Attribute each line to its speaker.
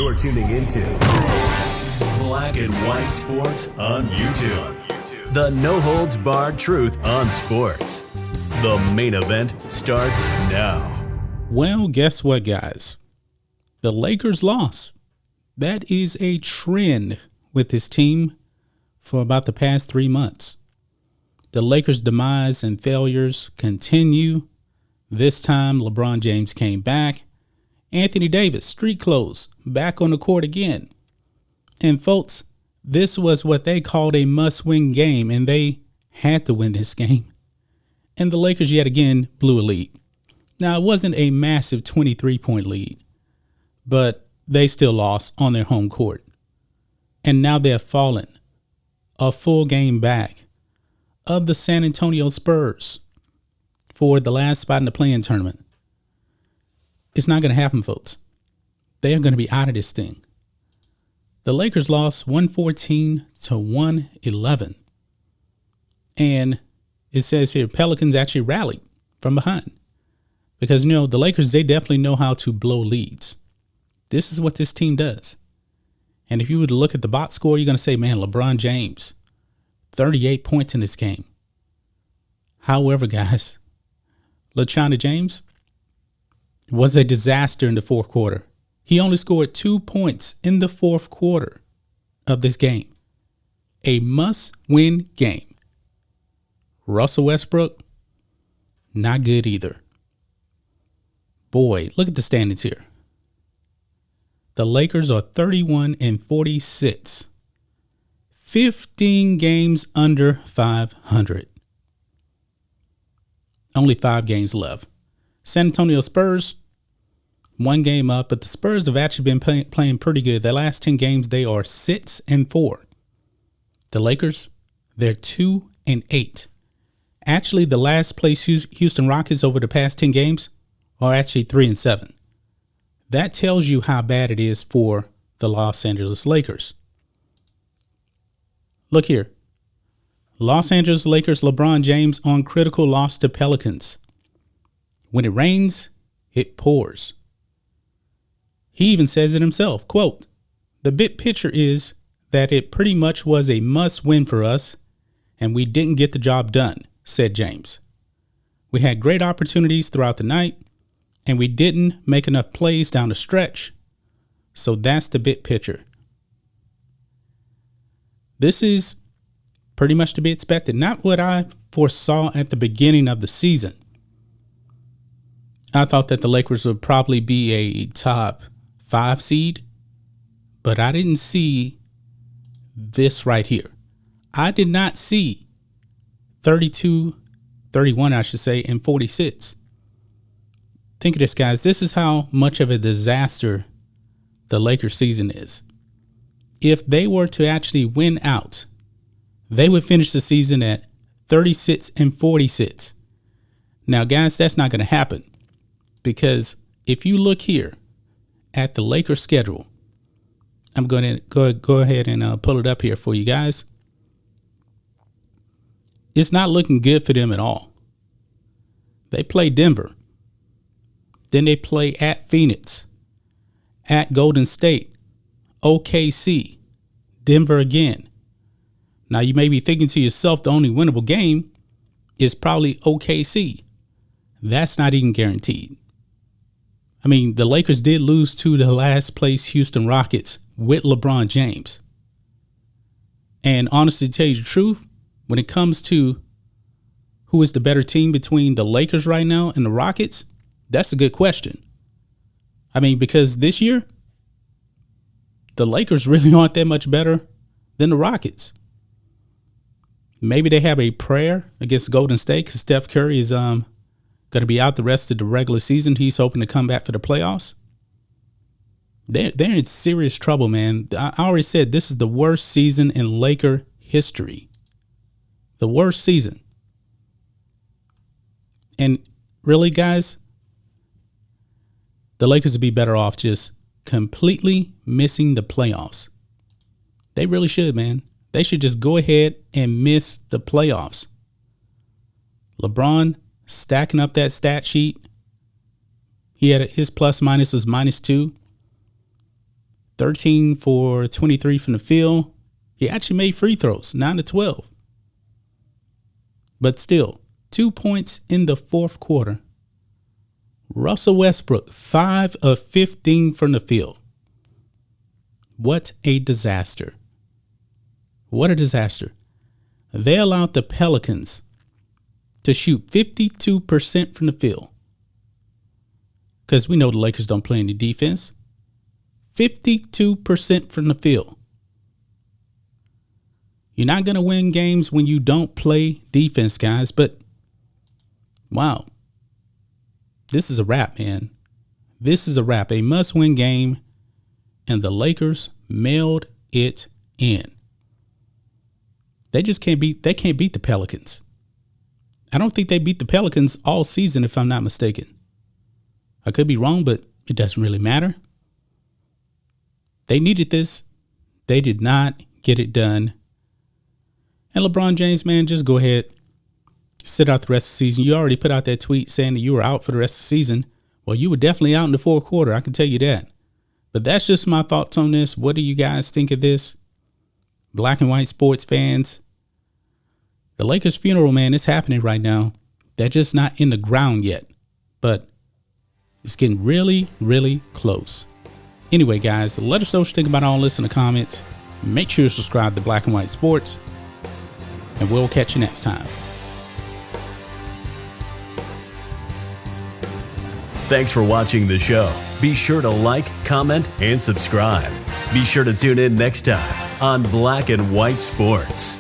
Speaker 1: You're tuning into Black and White Sports on YouTube. The no-holds-barred truth on sports. The main event starts now.
Speaker 2: Well, guess what, guys? The Lakers lost. That is a trend with this team for about the past 3 months. The Lakers' demise and failures continue. This time, LeBron James came back. Anthony Davis, street clothes, back on the court again. And folks, this was what they called a must-win game, and they had to win this game. And the Lakers yet again blew a lead. Now, it wasn't a massive 23-point lead, but they still lost on their home court. And now they're fallen a full game back of the San Antonio Spurs for the last spot in the play-in tournament. It's not going to happen, folks. They are going to be out of this thing. The Lakers lost 114-111. And it says here, Pelicans actually rallied from behind. Because, the Lakers, they definitely know how to blow leads. This is what this team does. And if you were to look at the box score, you're going to say, man, LeBron James, 38 points in this game. However, guys, LeBron James was a disaster in the fourth quarter. He only scored 2 points in the fourth quarter of this game. A must-win game. Russell Westbrook, not good either. Boy, look at the standings here. The Lakers are 31-46. 15 games under 500. Only 5 games left. San Antonio Spurs, 1 game up, but the Spurs have actually been playing pretty good. Their last 10 games, they are 6-4. The Lakers, they're 2-8. Actually, the last place Houston Rockets over the past 10 games are actually 3-7. That tells you how bad it is for the Los Angeles Lakers. Look here. Los Angeles Lakers, LeBron James on critical loss to Pelicans. When it rains, it pours. He even says it himself, quote, "The big picture is that it pretty much was a must-win for us, and we didn't get the job done," said James. "We had great opportunities throughout the night, and we didn't make enough plays down the stretch. So that's the big picture." This is pretty much to be expected. Not what I foresaw at the beginning of the season. I thought that the Lakers would probably be a top 5 seed, but I didn't see this right here. I did not see 32, 31, I should say, and 46. Think of this, guys. This is how much of a disaster the Lakers season is. If they were to actually win out, they would finish the season at 36-46. Now, guys, that's not going to happen. Because if you look here at the Lakers schedule, I'm going to go ahead and pull it up here for you guys. It's not looking good for them at all. They play Denver. Then they play at Phoenix, at Golden State, OKC, Denver again. Now, you may be thinking to yourself, the only winnable game is probably OKC. That's not even guaranteed. I mean, the Lakers did lose to the last place Houston Rockets with LeBron James. And honestly, to tell you the truth, when it comes to who is the better team between the Lakers right now and the Rockets, that's a good question. I mean, because this year, the Lakers really aren't that much better than the Rockets. Maybe they have a prayer against Golden State because Steph Curry is going to be out the rest of the regular season. He's hoping to come back for the playoffs. They're in serious trouble, man. I already said this is the worst season in Laker history. The worst season. And really, guys, the Lakers would be better off just completely missing the playoffs. They really should, man. They should just go ahead and miss the playoffs. LeBron stacking up that stat sheet. He had his plus minus was -2. 13 for 23 from the field. He actually made free throws, 9 to 12. But still, 2 points in the fourth quarter. Russell Westbrook, 5 of 15 from the field. What a disaster. What a disaster. They allowed the Pelicans to shoot 52% from the field. Because we know the Lakers don't play any defense. 52% from the field. You're not going to win games when you don't play defense, guys. But, wow. This is a wrap, man. This is a wrap. A must-win game. And the Lakers mailed it in. They can't beat the Pelicans. I don't think they beat the Pelicans all season, if I'm not mistaken. I could be wrong, but it doesn't really matter. They needed this. They did not get it done. And LeBron James, man, just go ahead. Sit out the rest of the season. You already put out that tweet saying that you were out for the rest of the season. Well, you were definitely out in the fourth quarter. I can tell you that. But that's just my thoughts on this. What do you guys think of this? Black and white sports fans. The Lakers funeral, man, it's happening right now. They're just not in the ground yet. But it's getting really, really close. Anyway, guys, let us know what you think about all this in the comments. Make sure you subscribe to Black and White Sports. And we'll catch you next time.
Speaker 1: Thanks for watching the show. Be sure to like, comment, and subscribe. Be sure to tune in next time on Black and White Sports.